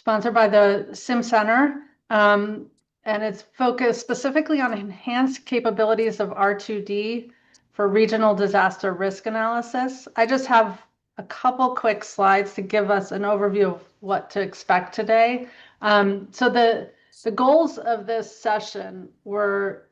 sponsored by the Sim Center, and it's focused specifically on enhanced capabilities of R2D for regional disaster risk analysis. I just have a couple quick slides to give us an overview of what to expect today. So the goals of this session were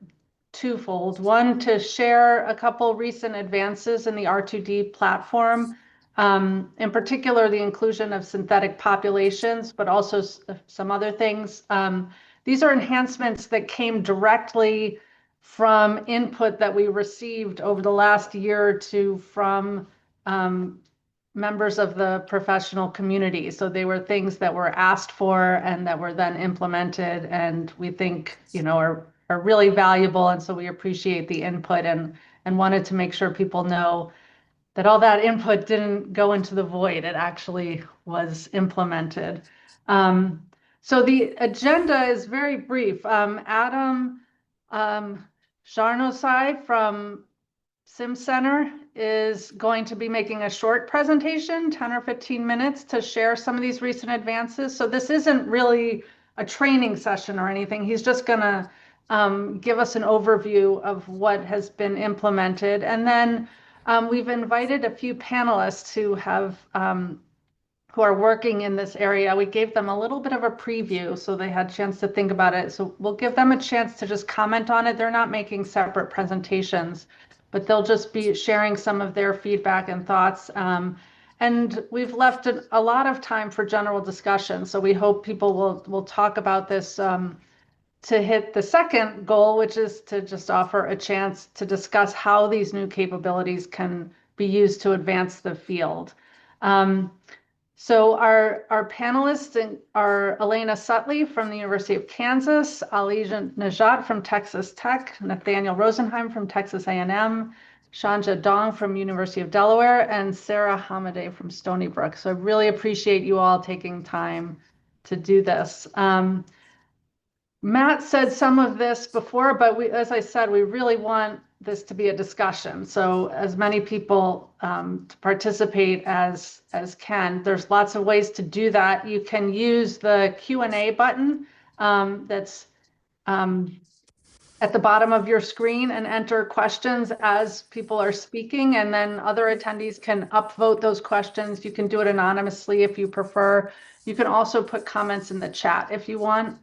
twofold. One, to share a couple recent advances in the R2D platform, in particular, the inclusion of synthetic populations, but also some other things. These are enhancements that came directly from input that we received over the last year or two from members of the professional community. So they were things that were asked for and that were then implemented, and we think, are really valuable. And so we appreciate the input and wanted to make sure people know that all that input didn't go into the void. It actually was implemented. So the agenda is very brief. Adam Jarnosai from Sim Center is going to be making a short presentation, 10 or 15 minutes, to share some of these recent advances. So this isn't really a training session or anything. He's just going to give us an overview of what has been implemented. And then we've invited a few panelists who are working in this area. We gave them a little bit of a preview so they had a chance to think about it. So we'll give them a chance to just comment on it. They're not making separate presentations, but they'll just be sharing some of their feedback and thoughts. And we've left a lot of time for general discussion. So we hope people will talk about this to hit the second goal, which is to just offer a chance to discuss how these new capabilities can be used to advance the field. So our panelists are Elena Sutley from the University of Kansas, Alija Najat from Texas Tech, Nathaniel Rosenheim from Texas A&M, Shanja Dong from University of Delaware, and Sarah Hamadeh from Stony Brook. So I really appreciate you all taking time to do this. Matt said some of this before, but as I said, we really want this to be a discussion. So as many people to participate as can. There's lots of ways to do that. You can use the Q&A button that's at the bottom of your screen and enter questions as people are speaking, and then other attendees can upvote those questions. You can do it anonymously if you prefer. You can also put comments in the chat if you want.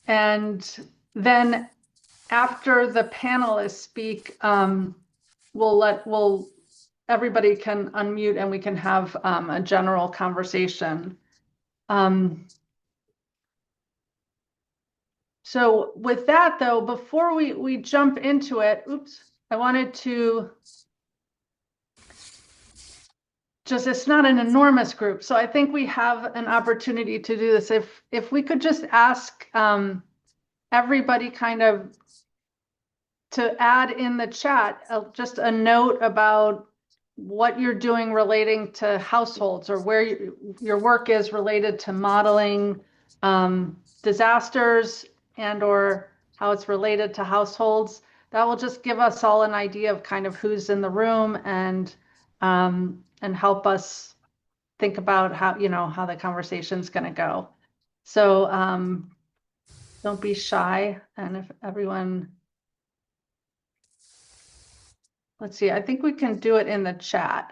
And then after the panelists speak, everybody can unmute and we can have a general conversation. So with that though, before we jump into it, I wanted to it's not an enormous group. So I think we have an opportunity to do this. If we could just ask everybody kind of to add in the chat just a note about what you're doing relating to households, or where your work is related to modeling disasters and or how it's related to households. That will just give us all an idea of kind of who's in the room and help us think about how the conversation's going to go. So don't be shy. And if everyone, let's see, I think we can do it in the chat.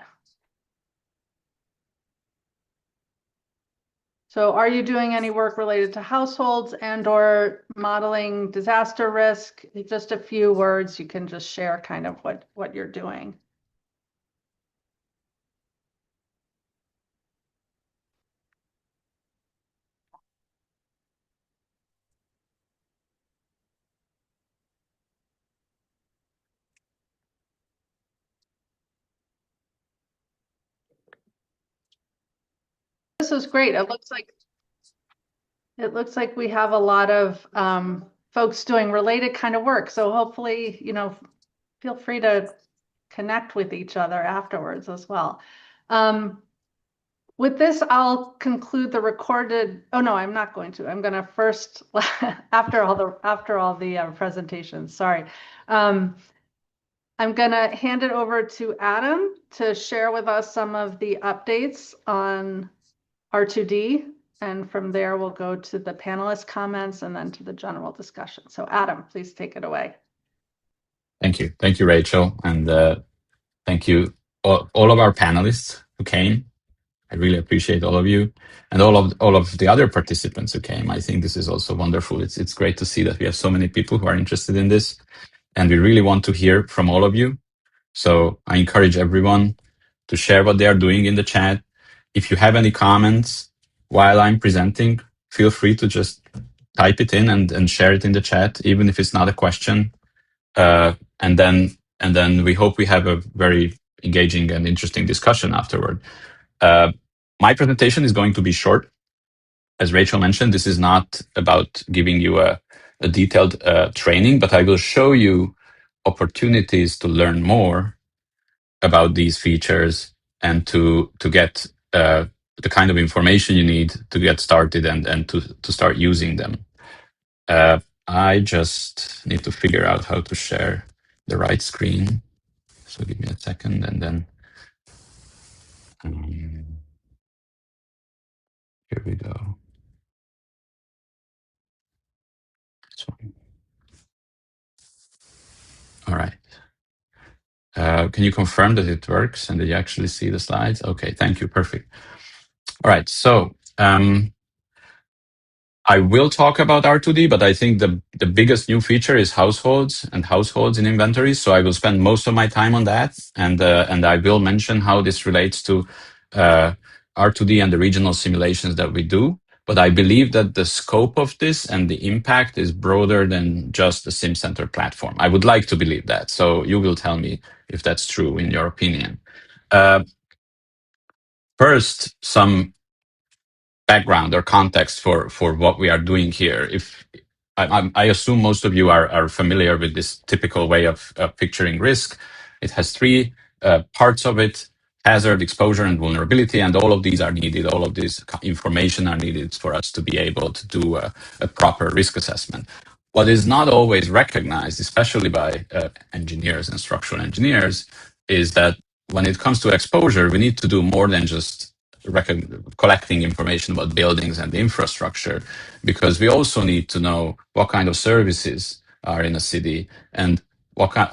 So are you doing any work related to households and or modeling disaster risk? Just a few words, you can just share kind of what you're doing. This is great. It looks like we have a lot of folks doing related kind of work. So hopefully, feel free to connect with each other afterwards as well. With this, I'll conclude the recorded. Oh no, I'm not going to. I'm going to first after all the presentations. Sorry. I'm going to hand it over to Adam to share with us some of the updates on R2D. And from there, we'll go to the panelist comments and then to the general discussion. So Adam, please take it away. Thank you. Thank you, Rachel. And thank you, all of our panelists who came. I really appreciate all of you and all of the other participants who came. I think this is also wonderful. It's great to see that we have so many people who are interested in this, and we really want to hear from all of you. So I encourage everyone to share what they are doing in the chat. If you have any comments while I'm presenting, feel free to just type it in and share it in the chat, even if it's not a question. And then we hope we have a very engaging and interesting discussion afterward. My presentation is going to be short. As Rachel mentioned, this is not about giving you a detailed training, but I will show you opportunities to learn more about these features and to get the kind of information you need to get started and to start using them. I just need to figure out how to share the right screen. So give me a second and then here we go. This one. All right. Can you confirm that it works and that you actually see the slides? Okay, thank you. Perfect. All right. So I will talk about R2D, but I think the biggest new feature is households and households in inventories. So I will spend most of my time on that, and I will mention how this relates to R2D and the regional simulations that we do. But I believe that the scope of this and the impact is broader than just the SimCenter platform. I would like to believe that. So you will tell me if that's true in your opinion. First, some background or context for what we are doing here. If I assume most of you are familiar with this typical way of picturing risk. It has three parts of it: hazard, exposure, and vulnerability. And all of these are needed. All of this information are needed for us to be able to do a proper risk assessment. What is not always recognized, especially by engineers and structural engineers, is that when it comes to exposure, we need to do more than just collecting information about buildings and infrastructure, because we also need to know what kind of services are in a city and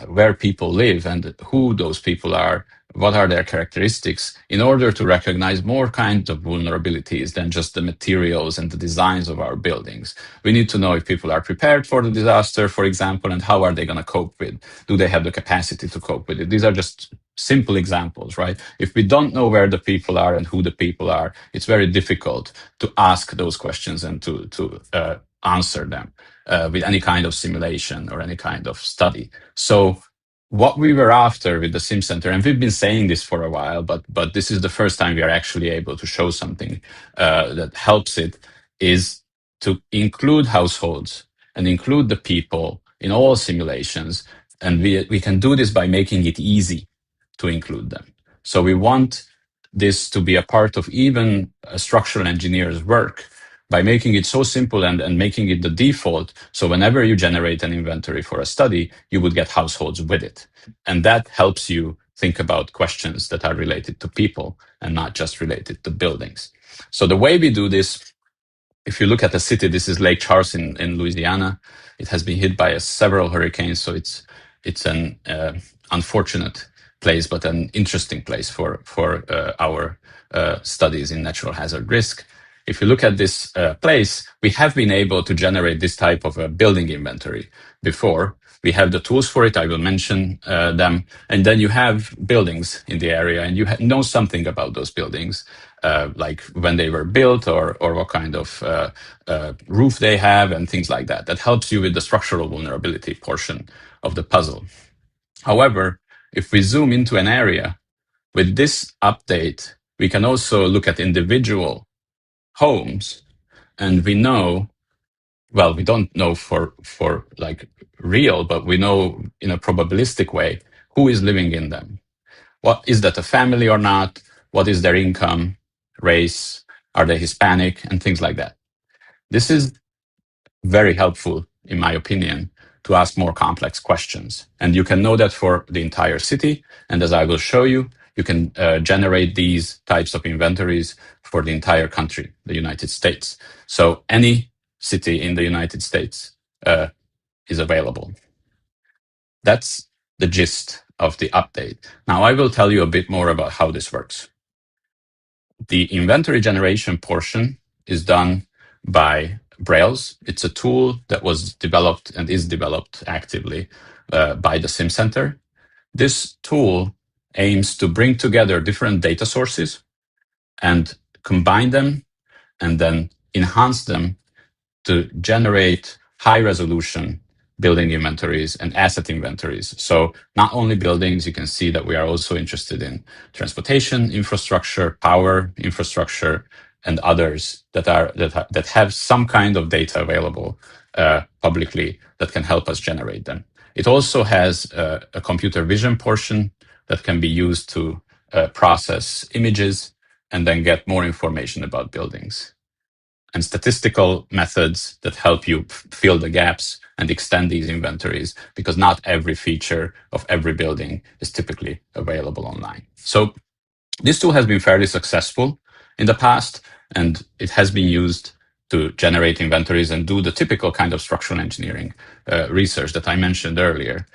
where people live and who those people are, what are their characteristics, in order to recognize more kinds of vulnerabilities than just the materials and the designs of our buildings. We need to know if people are prepared for the disaster, for example, and how are they going to cope with? Do they have the capacity to cope with it? These are just simple examples, right? If we don't know where the people are and who the people are, it's very difficult to ask those questions and to answer them with any kind of simulation or any kind of study. So what we were after with the SimCenter, and we've been saying this for a while, but this is the first time we are actually able to show something that helps it, is to include households and include the people in all simulations. And we can do this by making it easy to include them. So we want this to be a part of even a structural engineer's work by making it so simple and making it the default. So whenever you generate an inventory for a study, you would get households with it. And that helps you think about questions that are related to people and not just related to buildings. So the way we do this, if you look at the city, this is Lake Charles in Louisiana. It has been hit by several hurricanes, so it's an unfortunate place, but an interesting place for our studies in natural hazard risk. If you look at this place, we have been able to generate this type of a building inventory before. We have the tools for it. I will mention them. And then you have buildings in the area, and you know something about those buildings, like when they were built or what kind of roof they have and things like that. That helps you with the structural vulnerability portion of the puzzle. However, if we zoom into an area, with this update, we can also look at individual homes, and we know, well, we don't know for like real, but we know in a probabilistic way who is living in them. What is that, a family or not? What is their income, race? Are they Hispanic? And things like that. This is very helpful, in my opinion, to ask more complex questions. And you can know that for the entire city. And as I will show you, you can generate these types of inventories for the entire country, the United States. So any city in the United States is available. That's the gist of the update. Now I will tell you a bit more about how this works. The inventory generation portion is done by Brails. It's a tool that was developed and is developed actively by the Sim Center. This tool aims to bring together different data sources and combine them and then enhance them to generate high resolution building inventories and asset inventories. So not only buildings, you can see that we are also interested in transportation infrastructure, power infrastructure, and others that have some kind of data available publicly that can help us generate them. It also has a computer vision portion that can be used to process images and then get more information about buildings, and statistical methods that help you fill the gaps and extend these inventories, because not every feature of every building is typically available online. So this tool has been fairly successful in the past, and it has been used to generate inventories and do the typical kind of structural engineering research that I mentioned earlier.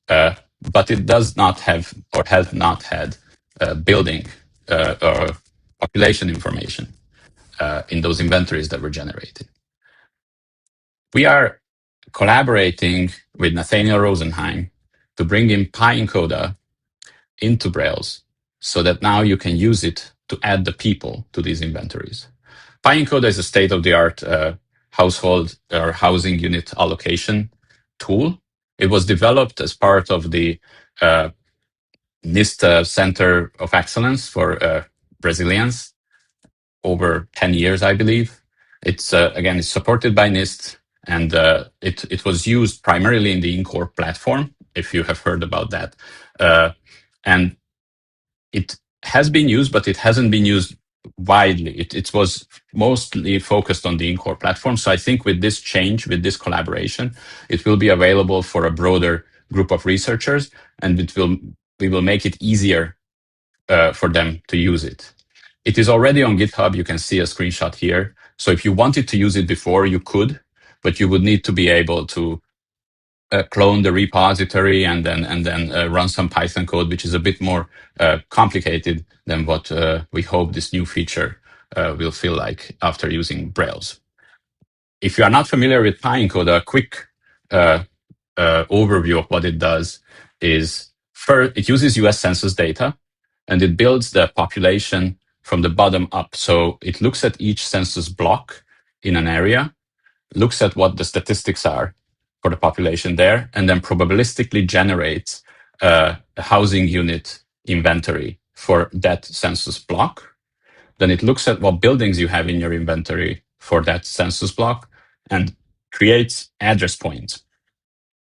But it does not have, or has not had, building or population information in those inventories that were generated. We are collaborating with Nathaniel Rosenheim to bring in PyEncoda into Brails so that now you can use it to add the people to these inventories. PyEncoda is a state-of-the-art household or housing unit allocation tool. It was developed as part of the NIST Center of Excellence for Resilience over 10 years, I believe. It's again, it's supported by NIST, and it was used primarily in the Incore platform, if you have heard about that. And it has been used, but it hasn't been used widely. It was mostly focused on the Incore platform. So I think with this change, with this collaboration, it will be available for a broader group of researchers, and we will make it easier for them to use it. It is already on GitHub. You can see a screenshot here. So if you wanted to use it before, you could, but you would need to be able to clone the repository and then run some Python code, which is a bit more complicated than what we hope this new feature will feel like after using Brails. If you are not familiar with PyEncoda, a quick overview of what it does is, first, it uses US Census data, and it builds the population from the bottom up. So it looks at each census block in an area, looks at what the statistics are for the population there, and then probabilistically generates a housing unit inventory for that census block. Then it looks at what buildings you have in your inventory for that census block and creates address points.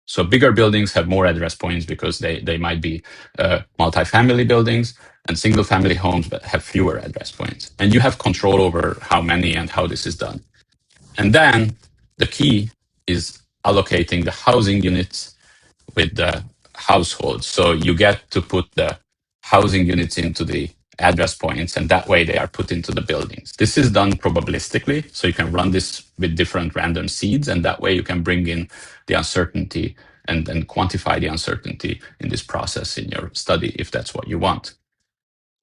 So bigger buildings have more address points because they might be multifamily buildings, and single family homes that have fewer address points. And you have control over how many and how this is done. And then the key is allocating the housing units with the households. So you get to put the housing units into the address points, and that way they are put into the buildings. This is done probabilistically, so you can run this with different random seeds, and that way you can bring in the uncertainty and quantify the uncertainty in this process in your study if that's what you want.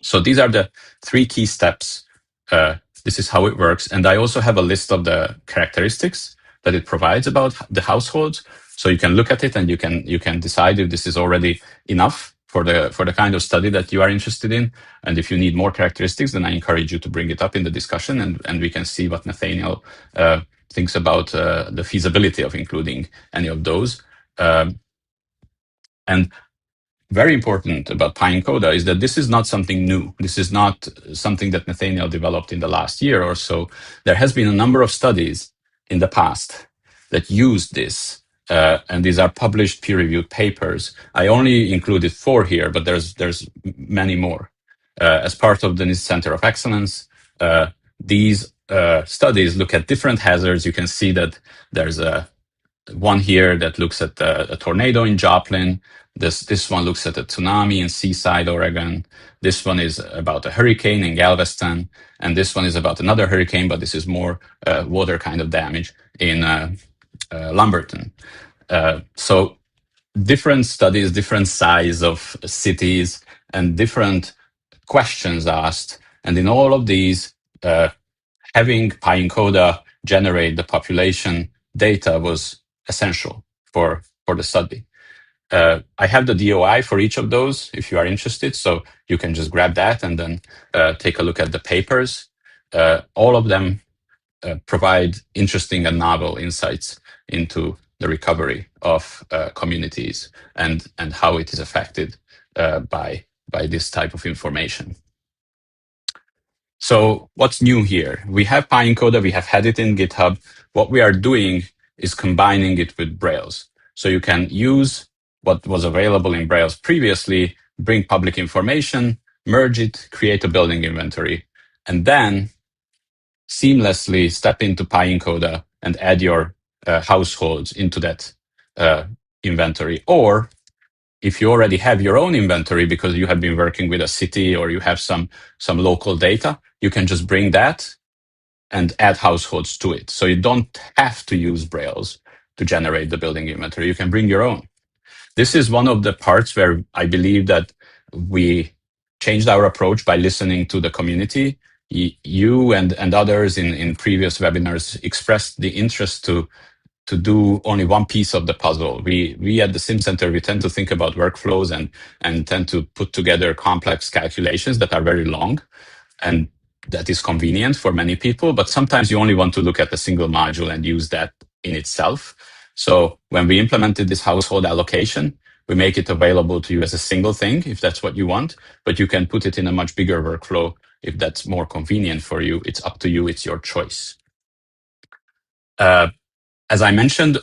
So these are the three key steps. This is how it works. And I also have a list of the characteristics that it provides about the households. So you can look at it and you can decide if this is already enough for the kind of study that you are interested in. And if you need more characteristics, then I encourage you to bring it up in the discussion, and we can see what Nathaniel thinks about the feasibility of including any of those. And very important about PyEncoda is that this is not something new. This is not something that Nathaniel developed in the last year or so. There has been a number of studies in the past that used this, and these are published peer-reviewed papers. I only included 4 here, but there's many more. As part of the NIST Center of Excellence, these studies look at different hazards. You can see that there's a one here that looks at a tornado in Joplin. This one looks at a tsunami in Seaside, Oregon. This one is about a hurricane in Galveston, and this one is about another hurricane, but this is more water kind of damage in Lumberton. So different studies, different size of cities, and different questions asked. And in all of these, having PyEncoda generate the population data was essential for the study. I have the DOI for each of those if you are interested, so you can just grab that and then take a look at the papers. All of them provide interesting and novel insights into the recovery of communities and how it is affected by this type of information. So what's new here? We have PyEncoda, we have had it in GitHub. What we are doing is combining it with Brails. So you can use what was available in Brails previously, bring public information, merge it, create a building inventory, and then seamlessly step into PyEncoda and add your households into that inventory. Or if you already have your own inventory because you have been working with a city or you have some local data, you can just bring that and add households to it. So you don't have to use Brails to generate the building inventory. You can bring your own. This is one of the parts where I believe that we changed our approach by listening to the community. You and others in previous webinars expressed the interest to do only one piece of the puzzle. We at the Sim Center, we tend to think about workflows and tend to put together complex calculations that are very long, and that is convenient for many people. But sometimes you only want to look at a single module and use that in itself. So when we implemented this household allocation, we make it available to you as a single thing, if that's what you want, but you can put it in a much bigger workflow if that's more convenient for you. It's up to you. It's your choice. As I mentioned,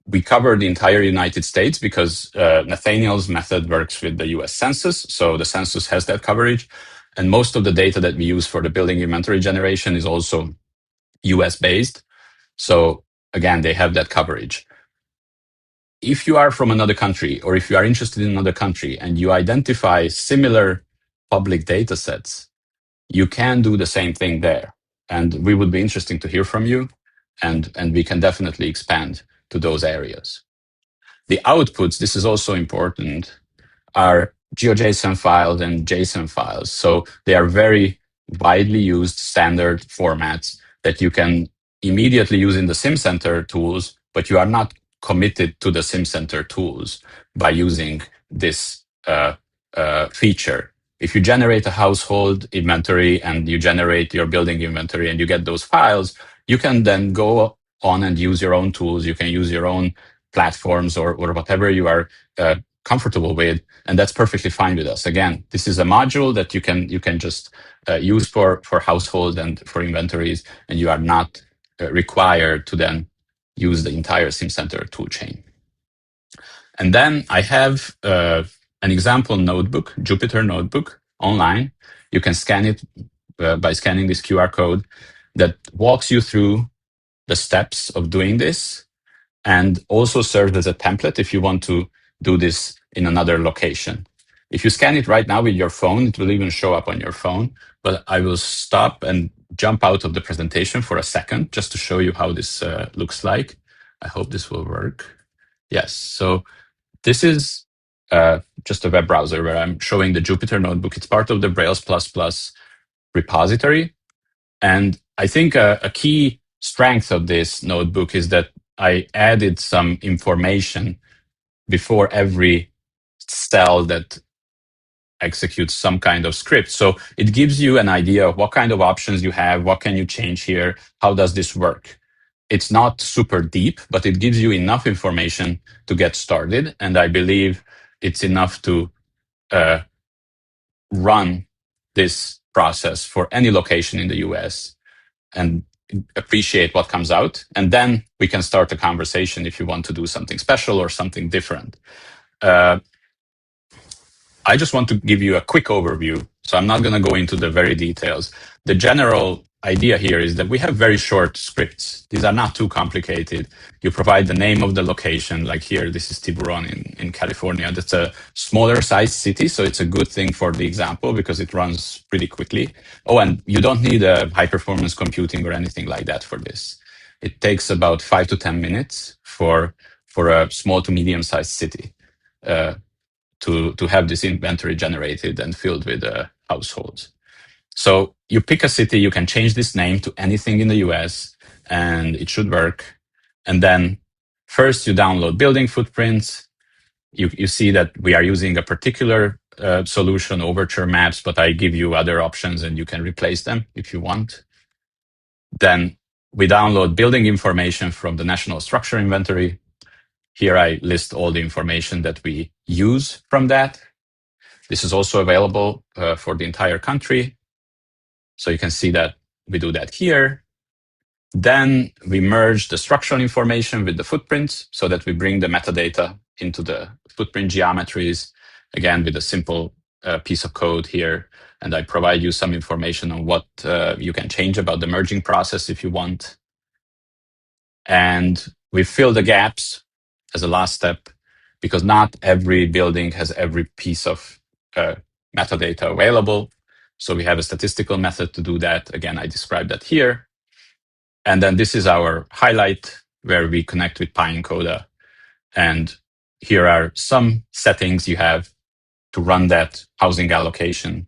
we cover the entire United States because Nathaniel's method works with the US Census. So the census has that coverage. And most of the data that we use for the building inventory generation is also US based. So again, they have that coverage. If you are from another country or if you are interested in another country and you identify similar public data sets, you can do the same thing there. And we would be interested to hear from you, and we can definitely expand to those areas. The outputs, this is also important, are GeoJSON files and JSON files. So they are very widely used standard formats that you can immediately use in the SimCenter tools, but you are not committed to the SimCenter tools by using this feature. If you generate a household inventory and you generate your building inventory and you get those files, you can then go on and use your own tools. You can use your own platforms or whatever you are comfortable with, and that's perfectly fine with us. Again, this is a module that you can just use for household and for inventories, and you are not required to then use the entire SimCenter toolchain. And then I have an example notebook, Jupyter notebook, online. You can scan it by scanning this QR code that walks you through the steps of doing this, and also serves as a template if you want to do this in another location. If you scan it right now with your phone, it will even show up on your phone, but I will stop and jump out of the presentation for a second just to show you how this looks like. I hope this will work. Yes, so this is just a web browser where I'm showing the Jupyter notebook. It's part of the Brails++ repository. And I think a key strength of this notebook is that I added some information before every cell that executes some kind of script. So it gives you an idea of what kind of options you have, what can you change here, how does this work. It's not super deep, but it gives you enough information to get started. And I believe it's enough to run this process for any location in the US and appreciate what comes out. And then we can start a conversation if you want to do something special or something different. I just want to give you a quick overview So I'm not going to go into the very details. The general idea here is that we have very short scripts. These are not too complicated. You provide the name of the location, like here, this is Tiburon in California. That's a smaller size city, so it's a good thing for the example because it runs pretty quickly. Oh, and you don't need a high performance computing or anything like that for this. It takes about 5 to 10 minutes for a small to medium sized city to have this inventory generated and filled with households. So you pick a city, you can change this name to anything in the US, and it should work. And then first you download building footprints. You see that we are using a particular solution, Overture Maps, but I give you other options and you can replace them if you want. Then we download building information from the National Structure Inventory. Here I list all the information that we use from that. This is also available for the entire country. So you can see that we do that here. Then we merge the structural information with the footprints so that we bring the metadata into the footprint geometries, again, with a simple piece of code here. And I provide you some information on what you can change about the merging process if you want. And we fill the gaps as a last step because not every building has every piece of metadata available. So we have a statistical method to do that. Again, I described that here. And then this is our highlight where we connect with PineCoda. And here are some settings you have to run that housing allocation.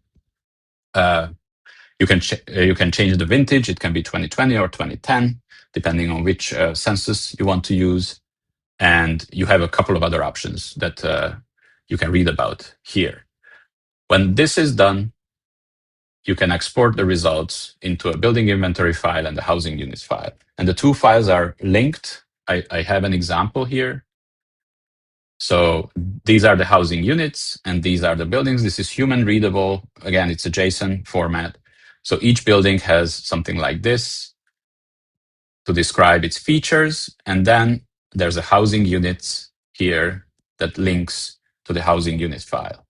You can change the vintage. It can be 2020 or 2010, depending on which census you want to use. And you have a couple of other options that you can read about here. When this is done, you can export the results into a building inventory file and the housing units file. And the two files are linked. I have an example here. So these are the housing units and these are the buildings. This is human readable. Again, it's a JSON format. So each building has something like this to describe its features. And then there's a housing units here that links to the housing unit file.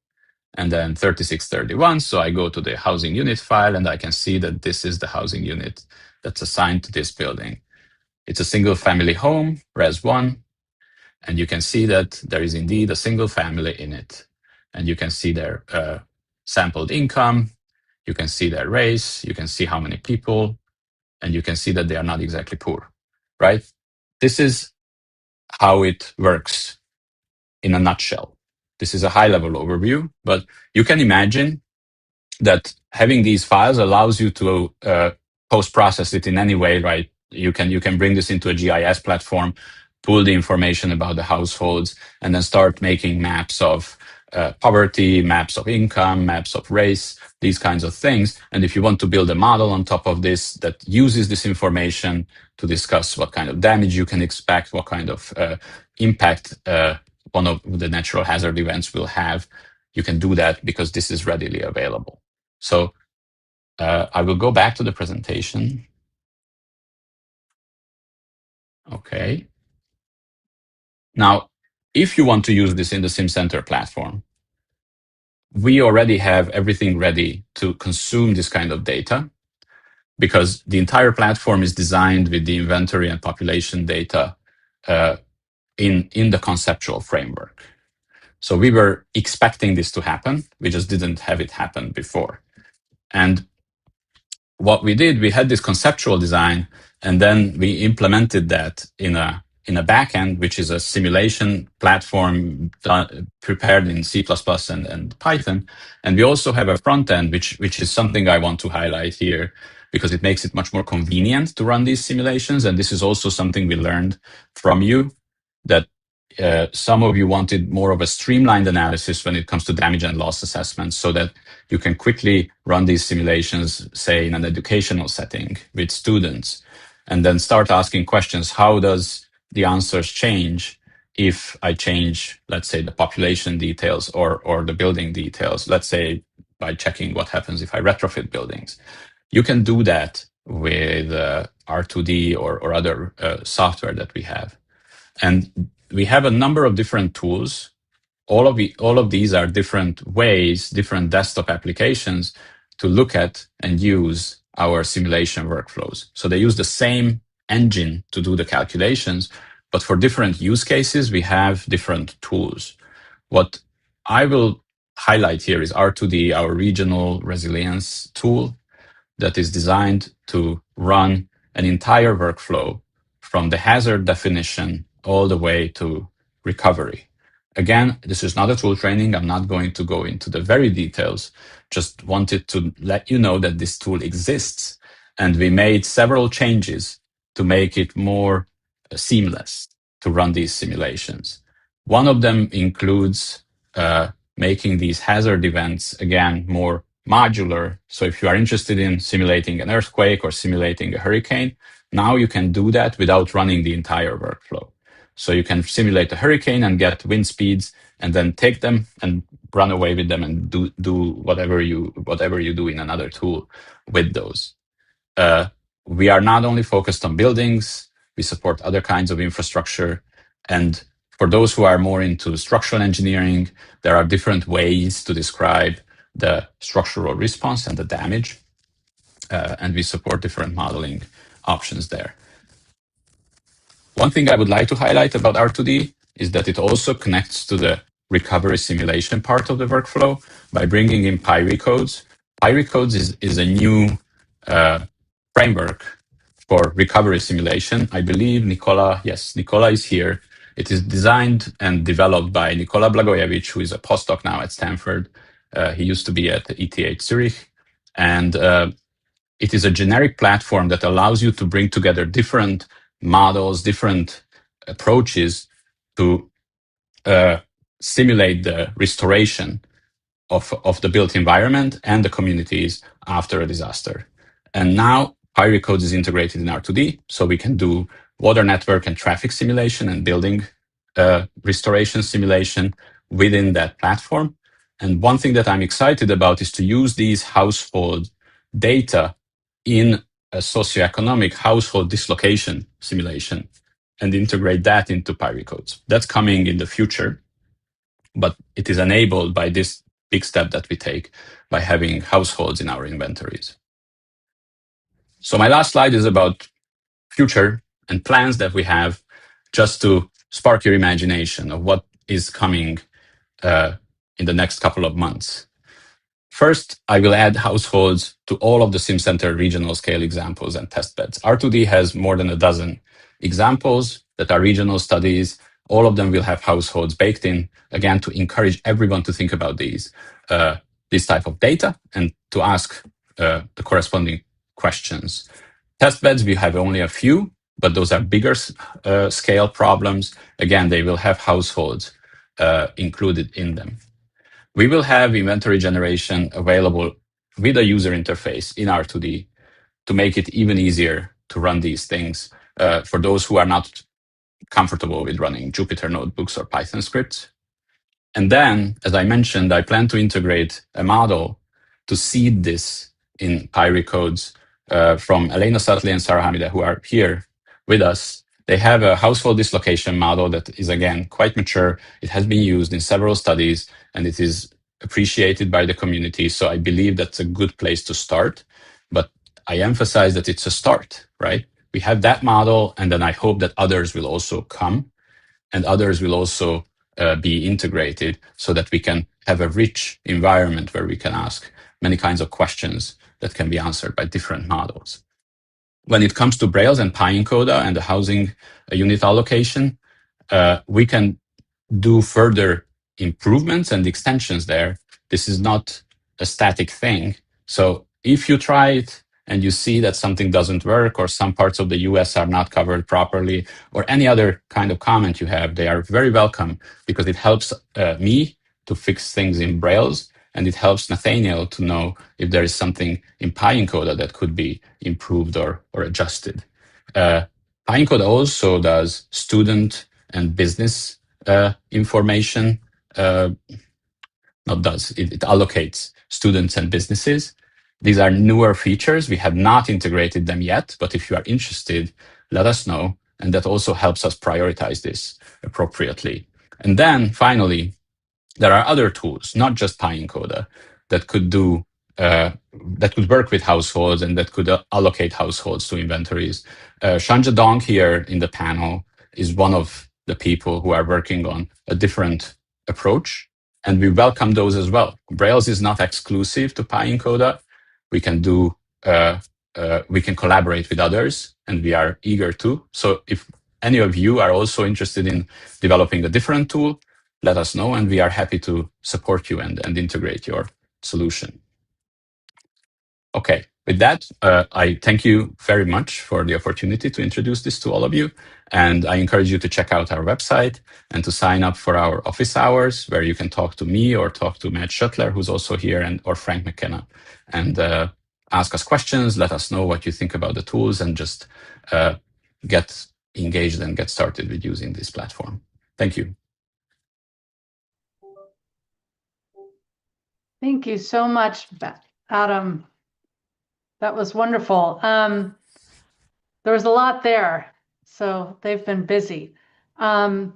And then 3631. So I go to the housing unit file and I can see that this is the housing unit that's assigned to this building. It's a single family home, Res 1. And you can see that there is indeed a single family in it. And you can see their sampled income. You can see their race. You can see how many people. And you can see that they are not exactly poor, right? This is how it works in a nutshell. This is a high-level overview, but you can imagine that having these files allows you to post-process it in any way, right? You can bring this into a GIS platform, pull the information about the households, and then start making maps of poverty, maps of income, maps of race, these kinds of things. And if you want to build a model on top of this that uses this information to discuss what kind of damage you can expect, what kind of impact one of the natural hazard events will have, you can do that because this is readily available. So I will go back to the presentation. Okay. Now, if you want to use this in the SimCenter platform, we already have everything ready to consume this kind of data because the entire platform is designed with the inventory and population data in the conceptual framework. So we were expecting this to happen. We just didn't have it happen before. And what we did, we had this conceptual design, and then we implemented that in a backend, which is a simulation platform prepared in C++ and Python. And we also have a front end, which is something I want to highlight here because it makes it much more convenient to run these simulations. And this is also something we learned from you, that some of you wanted more of a streamlined analysis when it comes to damage and loss assessments so that you can quickly run these simulations, say in an educational setting with students, and then start asking questions. How does the answers change if I change, let's say, the population details or the building details, let's say by checking what happens if I retrofit buildings? You can do that with R2D or other software that we have. And we have a number of different tools all of these are different ways, different desktop applications to look at and use our simulation workflows. So they use the same engine to do the calculations, but for different use cases, we have different tools. What I will highlight here is R2D, our regional resilience tool that is designed to run an entire workflow from the hazard definition all the way to recovery. Again, this is not a tool training. I'm not going to go into the very details. Just wanted to let you know that this tool exists, and we made several changes to make it more seamless to run these simulations. One of them includes making these hazard events, again, more modular. So if you are interested in simulating an earthquake or simulating a hurricane, now you can do that without running the entire workflow. So you can simulate a hurricane and get wind speeds and then take them and run away with them and do whatever you do in another tool with those. We are not only focused on buildings, we support other kinds of infrastructure. And for those who are more into structural engineering, there are different ways to describe the structural response and the damage. And we support different modeling options there. One thing I would like to highlight about R2D is that it also connects to the recovery simulation part of the workflow by bringing in PyRecodes. PyRecodes is a new framework for recovery simulation. I believe Nicola is here. It is designed and developed by Nikola Blagojevich, who is a postdoc now at Stanford. He used to be at ETH Zurich. And it is a generic platform that allows you to bring together different models, different approaches to simulate the restoration of the built environment and the communities after a disaster. And now PyRecodes is integrated in R2D, so we can do water network and traffic simulation and building restoration simulation within that platform. And one thing that I'm excited about is to use these household data in a socioeconomic household dislocation simulation and integrate that into PyRecodes. That's coming in the future, but it is enabled by this big step that we take by having households in our inventories. So my last slide is about future and plans that we have, just to spark your imagination of what is coming in the next couple of months. First, I will add households to all of the SimCenter regional scale examples and testbeds. R2D has more than a dozen examples that are regional studies. All of them will have households baked in, again, to encourage everyone to think about this type of data and to ask the corresponding questions. Testbeds, we have only a few, but those are bigger scale problems. Again, they will have households included in them. We will have inventory generation available with a user interface in R2D to make it even easier to run these things for those who are not comfortable with running Jupyter notebooks or Python scripts. And then, as I mentioned, I plan to integrate a model to seed this in PyRecodes from Elena Sutley and Sarah Hamida, who are here with us. They have a household dislocation model that is, again, quite mature. It has been used in several studies, and it is appreciated by the community. So I believe that's a good place to start. But I emphasize that it's a start, right? We have that model, and then I hope that others will also come, and others will also be integrated so that we can have a rich environment where we can ask many kinds of questions that can be answered by different models. When it comes to Brails and PyEncoda and the housing unit allocation, we can do further improvements and extensions there. This is not a static thing. So if you try it and you see that something doesn't work, or some parts of the US are not covered properly, or any other kind of comment you have, they are very welcome, because it helps me to fix things in Brails, and it helps Nathaniel to know if there is something in PyEncoda that could be improved or adjusted. PyEncoda also does student and business information. It allocates students and businesses. These are newer features. We have not integrated them yet, but if you are interested, let us know. And that also helps us prioritize this appropriately. And then finally, there are other tools, not just PyEncoda, that could do that could work with households and that could allocate households to inventories. Shanja Dong here in the panel is one of the people who are working on a different approach, and we welcome those as well. Rails is not exclusive to PyEncoda. We can do we can collaborate with others, and we are eager to. So if any of you are also interested in developing a different tool, let us know, and we are happy to support you and integrate your solution. Okay, with that, I thank you very much for the opportunity to introduce this to all of you. And I encourage you to check out our website and to sign up for our office hours, where you can talk to me or talk to Matt Shuttler, who's also here, or Frank McKenna, and ask us questions, let us know what you think about the tools, and just get engaged and get started with using this platform. Thank you. Thank you so much, Adam. That was wonderful. There was a lot there, so they've been busy. So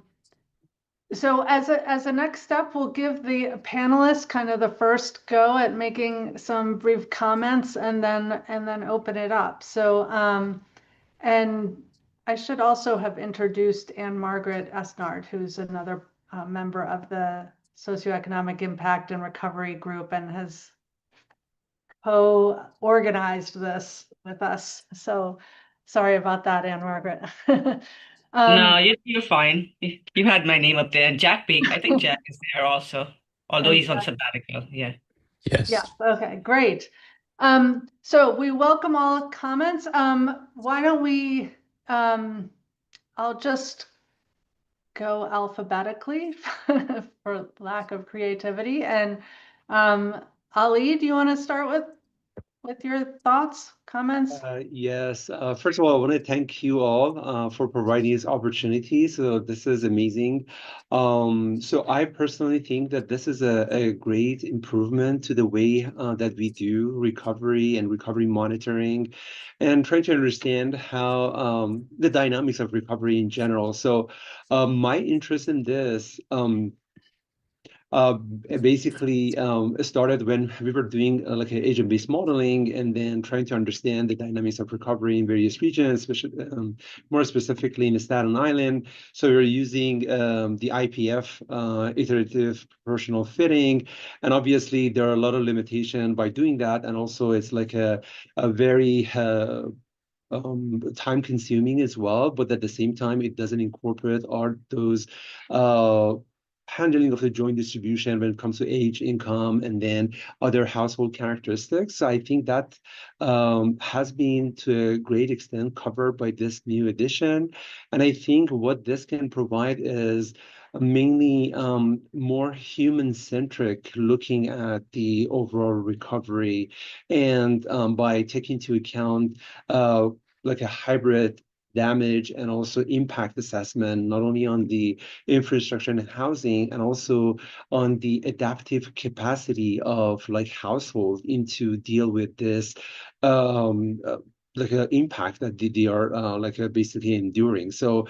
as a next step, we'll give the panelists kind of the first go at making some brief comments, and then open it up. So and I should also have introduced Anne Margaret Esnard, who's another member of the Socioeconomic Impact and Recovery Group and has co-organized this with us. So sorry about that, Anne Margaret. No, you're fine. You had my name up there. Jack Bake. I think Jack is there also, although he's on sabbatical. Yeah. Yes. Yeah. Okay, great. So we welcome all comments. Why don't we, I'll just go alphabetically for lack of creativity. And Ali, do you want to start with your thoughts, comments? Yes. First of all, I want to thank you all for providing this opportunity. So this is amazing. So I personally think that this is a great improvement to the way that we do recovery and recovery monitoring, and trying to understand how the dynamics of recovery in general. So my interest in this uh, basically started when we were doing like an agent-based modeling, and then trying to understand the dynamics of recovery in various regions, especially more specifically in Staten Island. So we were using the IPF, iterative proportional fitting, and obviously there are a lot of limitations by doing that, and also it's like a very time consuming as well, but at the same time, it doesn't incorporate all those handling of the joint distribution when it comes to age, income, and then other household characteristics. So I think that has been to a great extent covered by this new edition. And I think what this can provide is mainly more human-centric, looking at the overall recovery, and by taking into account like a hybrid damage and also impact assessment, not only on the infrastructure and housing, and also on the adaptive capacity of like households into deal with this like an impact that they are basically enduring. So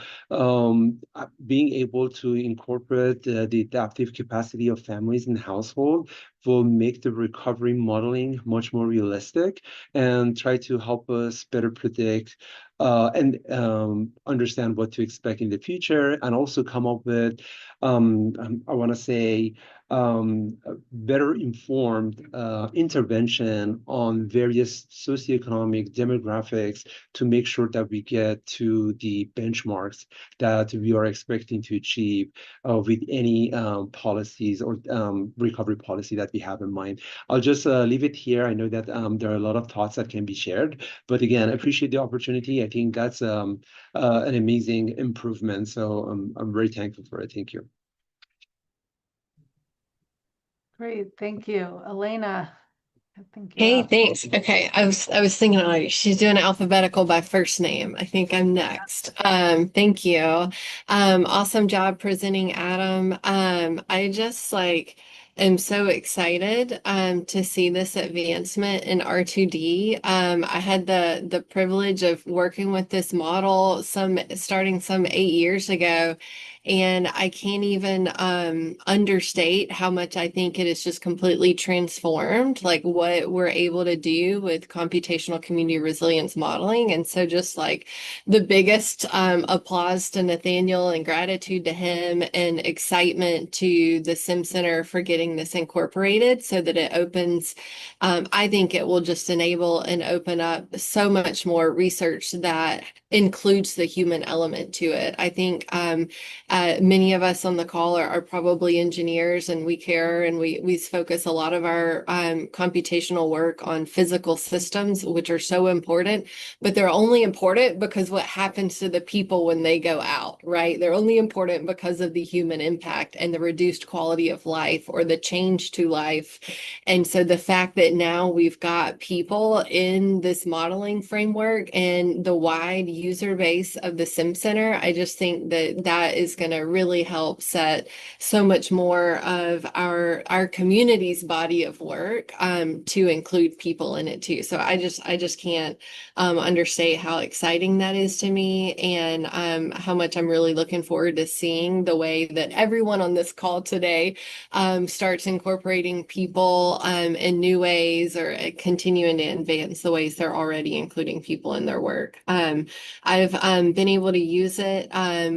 being able to incorporate the adaptive capacity of families and household will make the recovery modeling much more realistic, and try to help us better predict and understand what to expect in the future, and also come up with, I want to say, better informed intervention on various socioeconomic demographics, to make sure that we get to the benchmarks that we are expecting to achieve with any policies or recovery policy that we have in mind. I'll just leave it here. I know that there are a lot of thoughts that can be shared, but again, I appreciate the opportunity. I think that's an amazing improvement. So I'm very thankful for it. Thank you. Great, thank you. Elena, I think Hey, you're up. thanks. Okay, I was thinking like she's doing alphabetical by first name. I think I'm next. Thank you. Awesome job presenting, Adam. I just like am so excited to see this advancement in R2D. I had the privilege of working with this model starting some 8 years ago. And I can't even understate how much I think it has just completely transformed like what we're able to do with computational community resilience modeling. And so just like the biggest applause to Nathaniel and gratitude to him and excitement to the Sim Center for getting this incorporated so that it opens. I think it will just enable and open up so much more research that includes the human element to it. I think many of us on the call are probably engineers, and we care and we focus a lot of our computational work on physical systems, which are so important, but they're only important because what happens to the people when they go out, right? They're only important because of the human impact and the reduced quality of life or the change to life. And so the fact that now we've got people in this modeling framework and the wide user base of the Sim Center, I just think that that is going to really help set so much more of our community's body of work to include people in it too. So I just can't understate how exciting that is to me, and how much I'm really looking forward to seeing the way that everyone on this call today starts incorporating people in new ways or continuing to advance the ways they're already including people in their work. I've been able to use it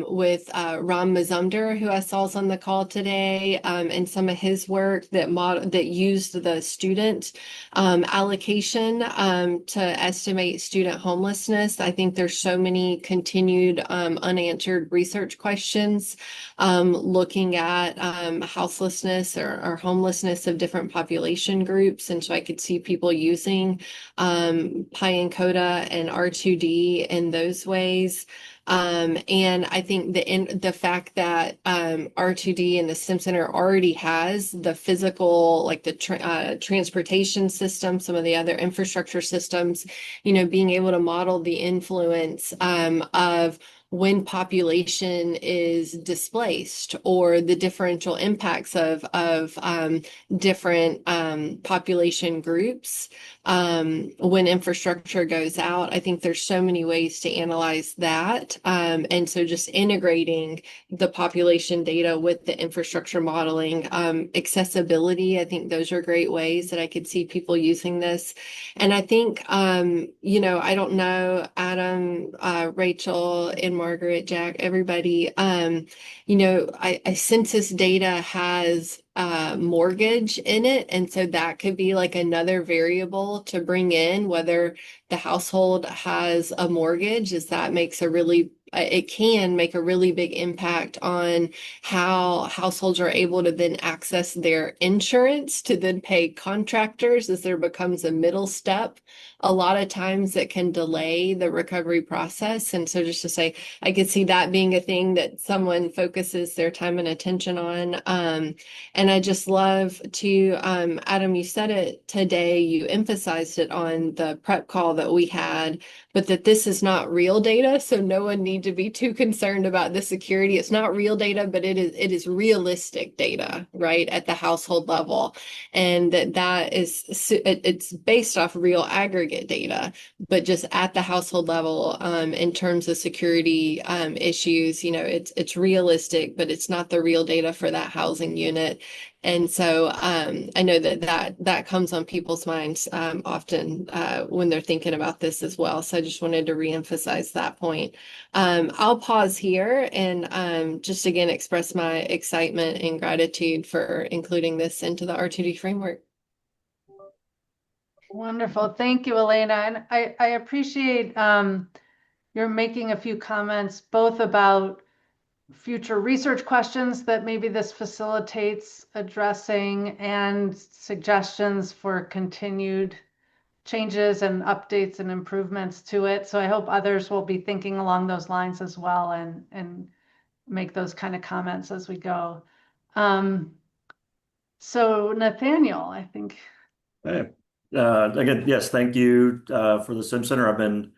with Ram Mazumdar, who I saw is on the call today, and some of his work that used the student allocation to estimate student homelessness. I think there's so many continued unanswered research questions looking at houselessness or homelessness of different population groups. And so I could see people using Pi and Coda and R2D in those ways. And I think the fact that R2D and the Sim Center already has the physical, like the transportation system, some of the other infrastructure systems, being able to model the influence of when population is displaced or the differential impacts of different population groups when infrastructure goes out. I think there's so many ways to analyze that. And so just integrating the population data with the infrastructure modeling, accessibility, I think those are great ways that I could see people using this. And I think, I don't know, Adam, Rachel, and Margaret, Jack, everybody, I census data has mortgage in it. And so that could be like another variable to bring in, whether the household has a mortgage, it can make a really big impact on how households are able to then access their insurance to then pay contractors, as there becomes a middle step. A lot of times that can delay the recovery process. And so just to say, I could see that being a thing that someone focuses their time and attention on. And I just love to, Adam, you said it today, you emphasized it on the prep call that we had, but that this is not real data. So no one need to be too concerned about the security. It's not real data, but it is realistic data, right, at the household level. And it's based off real aggregate data, but just at the household level, in terms of security issues, it's realistic, but it's not the real data for that housing unit. And so I know that comes on people's minds often when they're thinking about this as well. So I just wanted to reemphasize that point. I'll pause here and just again express my excitement and gratitude for including this into the R2D framework. Wonderful. Thank you, Elena. And I appreciate you're making a few comments both about future research questions that maybe this facilitates addressing and suggestions for continued changes and updates and improvements to it. So I hope others will be thinking along those lines as well and make those kind of comments as we go. So Nathaniel, I think. Hey, again, yes, thank you for the Sim Center. I've been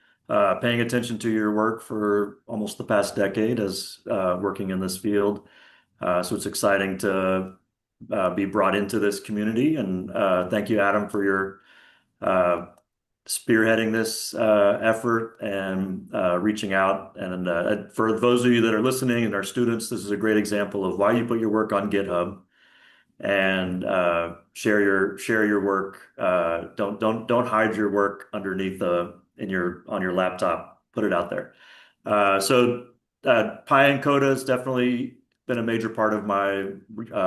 paying attention to your work for almost the past decade as working in this field. So it's exciting to be brought into this community. And thank you, Adam, for your spearheading this effort and reaching out. And for those of you that are listening and are students, this is a great example of why you put your work on GitHub and share your work. Don't hide your work underneath on your laptop. Put it out there. So Pi and Coda has definitely been a major part of my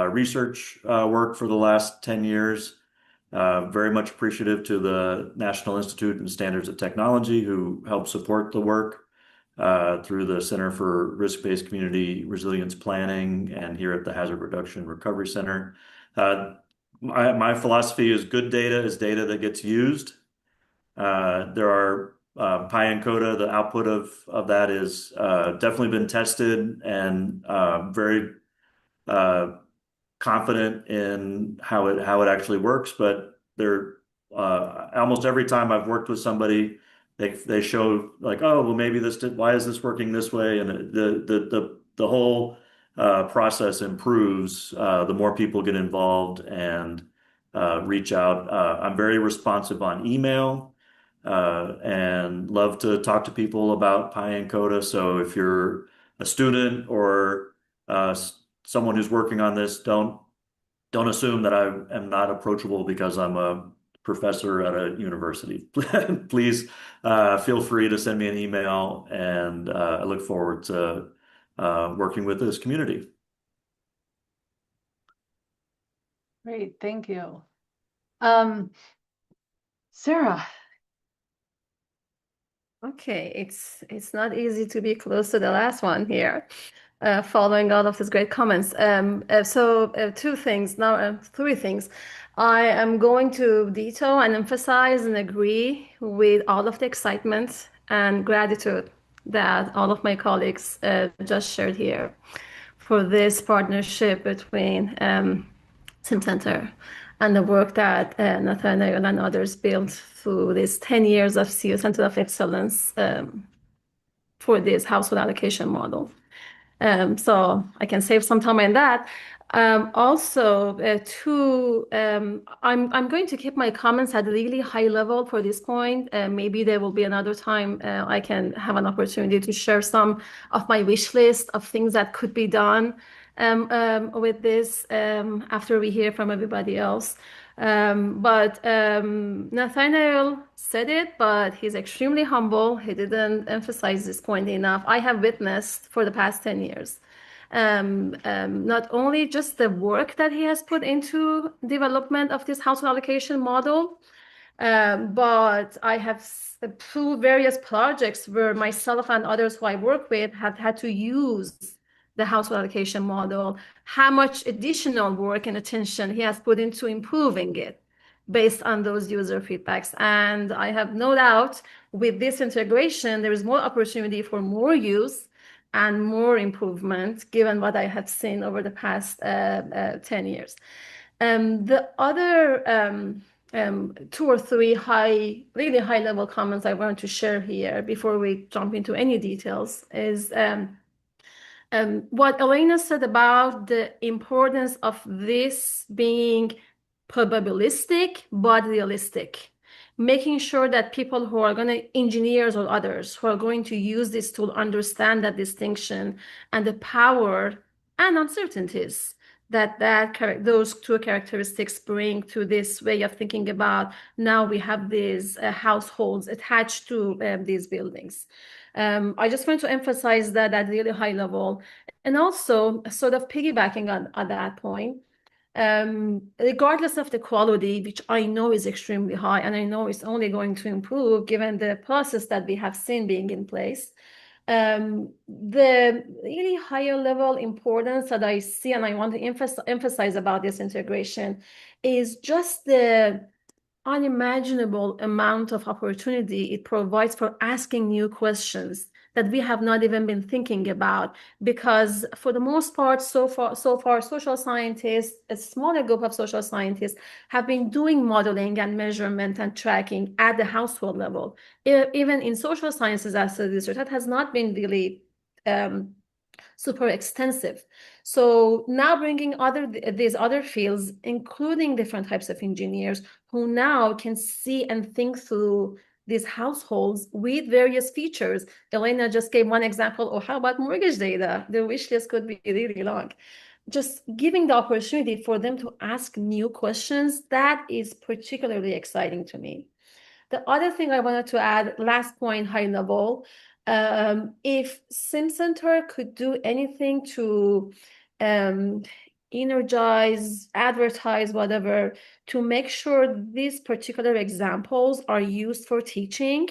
research work for the last 10 years. Very much appreciative to the National Institute and Standards of Technology who helped support the work through the Center for Risk-Based Community Resilience Planning and here at the Hazard Reduction Recovery Center. My philosophy is good data is data that gets used. There are Pi and Coda, the output of that is definitely been tested and very confident in how it actually works. But there, almost every time I've worked with somebody, they show like, oh, well, maybe why is this working this way? And the whole process improves the more people get involved and reach out. I'm very responsive on email and love to talk to people about Pi and Coda. So if you're a student or someone who's working on this, don't assume that I am not approachable because I'm a professor at a university. Please feel free to send me an email, and I look forward to working with this community. Great, thank you. Sarah. Okay, it's not easy to be close to the last one here, following all of these great comments. Two things, now three things. I am going to detail and emphasize and agree with all of the excitement and gratitude that all of my colleagues just shared here for this partnership between SimCenter and the work that Nathaniel and others built through these 10 years of CU Center of Excellence for this household allocation model. So I can save some time on that. I'm going to keep my comments at a really high level for this point. Maybe there will be another time I can have an opportunity to share some of my wish list of things that could be done with this after we hear from everybody else. Nathaniel said it, but he's extremely humble. He didn't emphasize this point enough. I have witnessed for the past 10 years, not only just the work that he has put into development of this household allocation model, but I have through various projects where myself and others who I work with have had to use the household allocation model, how much additional work and attention he has put into improving it based on those user feedbacks. And I have no doubt with this integration, there is more opportunity for more use and more improvement, given what I have seen over the past 10 years. The other two or three really high level comments I want to share here before we jump into any details is what Elena said about the importance of this being probabilistic but realistic, making sure that people who are engineers or others who are going to use this tool understand that distinction and the power and uncertainties that those two characteristics bring to this way of thinking about now we have these households attached to these buildings. I just want to emphasize that at really high level, and also sort of piggybacking on that point, regardless of the quality, which I know is extremely high, and I know it's only going to improve given the process that we have seen being in place. The really higher level importance that I see and I want to emphasize about this integration is just the unimaginable amount of opportunity it provides for asking new questions that we have not even been thinking about, because for the most part, so far, social scientists, a smaller group of social scientists have been doing modeling and measurement and tracking at the household level. Even in social sciences as a research, that has not been really super extensive. So now bringing these other fields, including different types of engineers who now can see and think through these households with various features. Elena just gave one example. Or how about mortgage data? The wish list could be really long. Just giving the opportunity for them to ask new questions, that is particularly exciting to me. The other thing I wanted to add, last point, high level, if SimCenter could do anything to energize, advertise, whatever, to make sure these particular examples are used for teaching,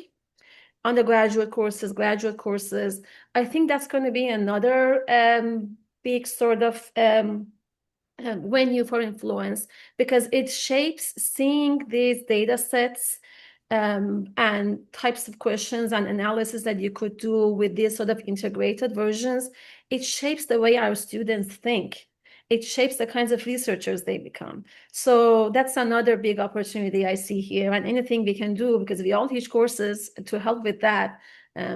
undergraduate courses, graduate courses, I think that's going to be another big sort of venue for influence, because it shapes seeing these data sets and types of questions and analysis that you could do with these sort of integrated versions. It shapes the way our students think. It shapes the kinds of researchers they become. So that's another big opportunity I see here, and anything we can do, because we all teach courses, to help with that,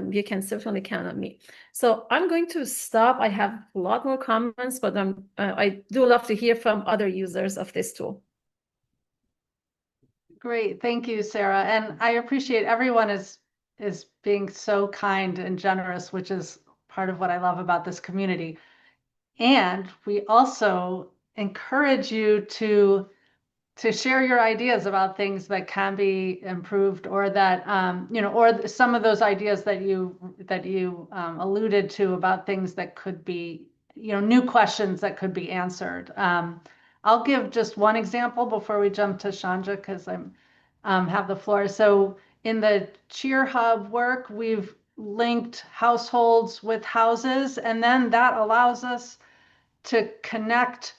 you can certainly count on me. So I'm going to stop. I have a lot more comments, but I do love to hear from other users of this tool. Great, thank you, Sarah. And I appreciate everyone is being so kind and generous, which is part of what I love about this community. And we also encourage you to share your ideas about things that can be improved, or that or some of those ideas that you alluded to about things that could be, new questions that could be answered. I'll give just one example before we jump to Shanja, because I'm have the floor. So in the Cheer Hub work, we've linked households with houses, and then that allows us to connect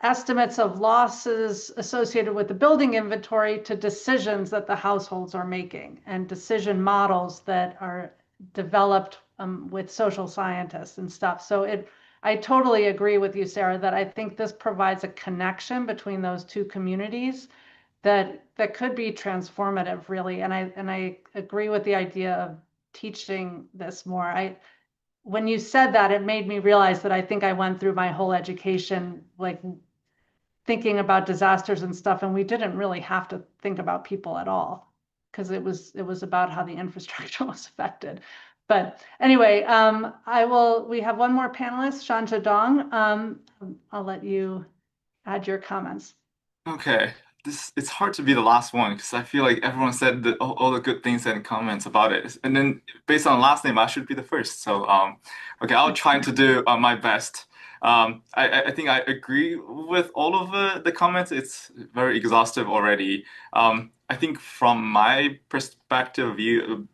estimates of losses associated with the building inventory to decisions that the households are making, and decision models that are developed with social scientists and stuff. So I totally agree with you, Sarah, that I think this provides a connection between those two communities that could be transformative, really. And I agree with the idea of teaching this more. When you said that, it made me realize that I think I went through my whole education like thinking about disasters and stuff, and we didn't really have to think about people at all, because it was about how the infrastructure was affected. But anyway, we have one more panelist, Shanja Dong. I'll let you add your comments. Okay, it's hard to be the last one because I feel like everyone said all the good things and comments about it, and then based on last name, I should be the first. So okay, I'll try to do my best. I think I agree with all of the comments. It's very exhaustive already. I think from my perspective view,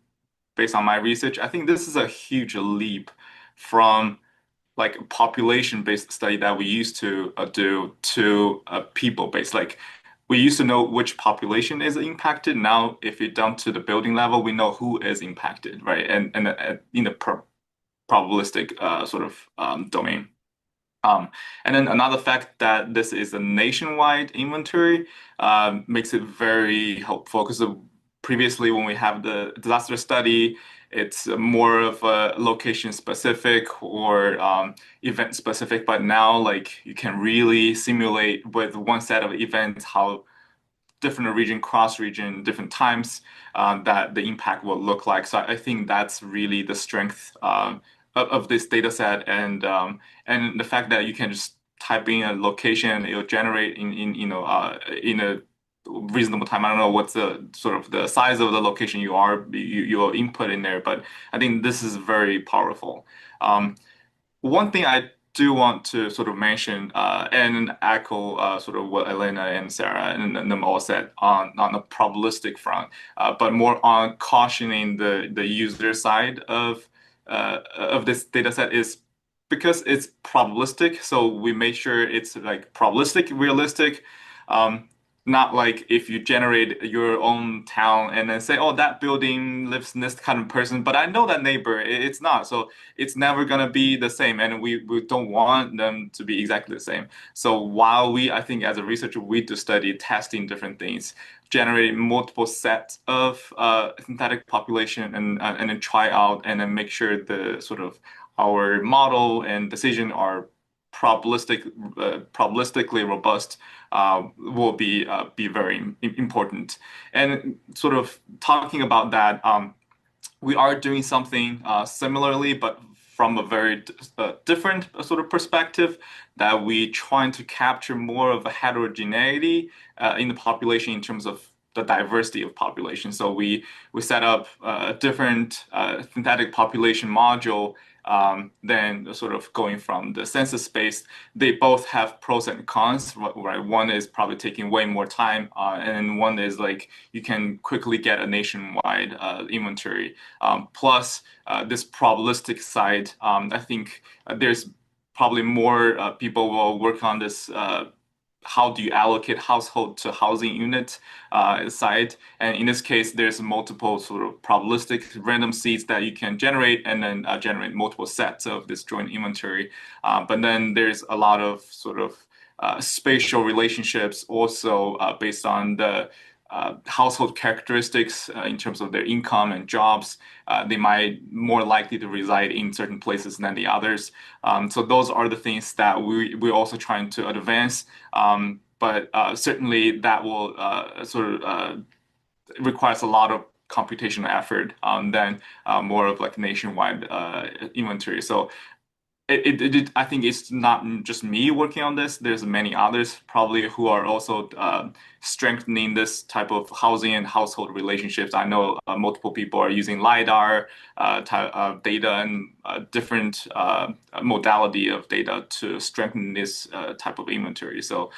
based on my research, I think this is a huge leap from like population-based study that we used to do to people-based. Like we used to know which population is impacted. Now, if you down to the building level, we know who is impacted, right? And in the probabilistic sort of domain. And then another fact that this is a nationwide inventory makes it very helpful, because previously when we have the disaster study, it's more of a location specific or event specific, but now like you can really simulate with one set of events how different region, cross region, different times that the impact will look like. So I think that's really the strength of this data set, and the fact that you can just type in a location, it'll generate in a reasonable time. I don't know what's the sort of the size of the location you input in there, but I think this is very powerful. One thing I do want to sort of mention and echo sort of what Elena and Sarah and them all said on the probabilistic front, but more on cautioning the user side of this data set is because it's probabilistic. So we make sure it's like probabilistic, realistic. Not like if you generate your own town and then say, oh, that building lives in this kind of person, but I know that neighbor, it's not. So it's never going to be the same. And we don't want them to be exactly the same. So while I think as a researcher, we do study testing different things, generating multiple sets of synthetic population and then try out and then make sure the sort of our model and decision are probabilistically robust will be very important. And sort of talking about that, we are doing something similarly, but from a very different sort of perspective, that we trying to capture more of a heterogeneity in the population in terms of the diversity of population. So we set up a different synthetic population module than sort of going from the census based. They both have pros and cons, right? One is probably taking way more time, and one is like you can quickly get a nationwide inventory. Plus, this probabilistic side, I think there's probably more people will work on this. How do you allocate household to housing unit side? And in this case, there's multiple sort of probabilistic random seeds that you can generate and then generate multiple sets of this joint inventory. But then there's a lot of sort of spatial relationships also based on the household characteristics in terms of their income and jobs. They might more likely to reside in certain places than the others. So those are the things that we're also trying to advance. But certainly that will sort of requires a lot of computational effort than more of like nationwide inventory. So I think it's not just me working on this. There's many others probably who are also strengthening this type of housing and household relationships. I know multiple people are using LiDAR data and different modality of data to strengthen this type of inventory. So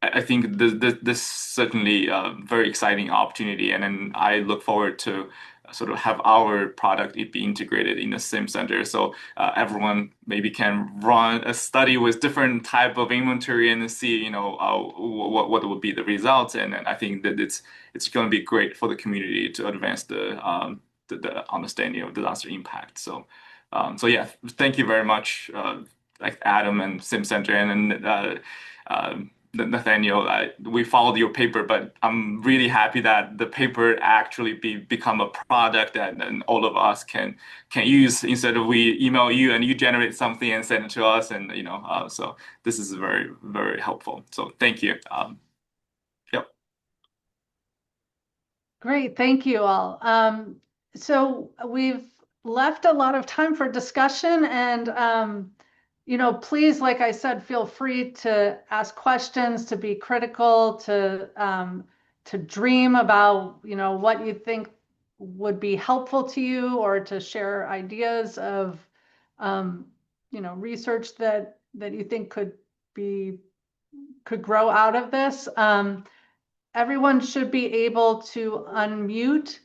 I think this certainly a very exciting opportunity, and then I look forward to sort of have our product be integrated in the SIM center, so everyone maybe can run a study with different type of inventory and see, you know, what would be the results. And I think that it's going to be great for the community to advance the understanding of disaster impact. So yeah, thank you very much, like Adam and SIM Center and Nathaniel. We followed your paper, but I'm really happy that the paper actually become a product that and all of us can use, instead of we email you and you generate something and send it to us, and you know, so this is very, very helpful. So thank you. Yep. Great, thank you all. So we've left a lot of time for discussion, and you know, please, like I said, feel free to ask questions, to be critical, to dream about, you know, what you think would be helpful to you, or to share ideas of, you know, research that you think could grow out of this. Everyone should be able to unmute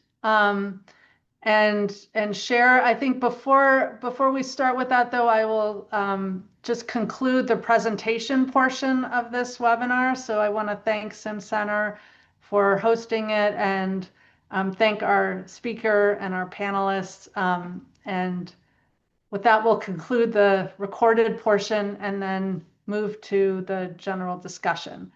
and share. I think before we start with that, though, I will just conclude the presentation portion of this webinar. So I want to thank SimCenter for hosting it, and thank our speaker and our panelists. And with that, we'll conclude the recorded portion and then move to the general discussion.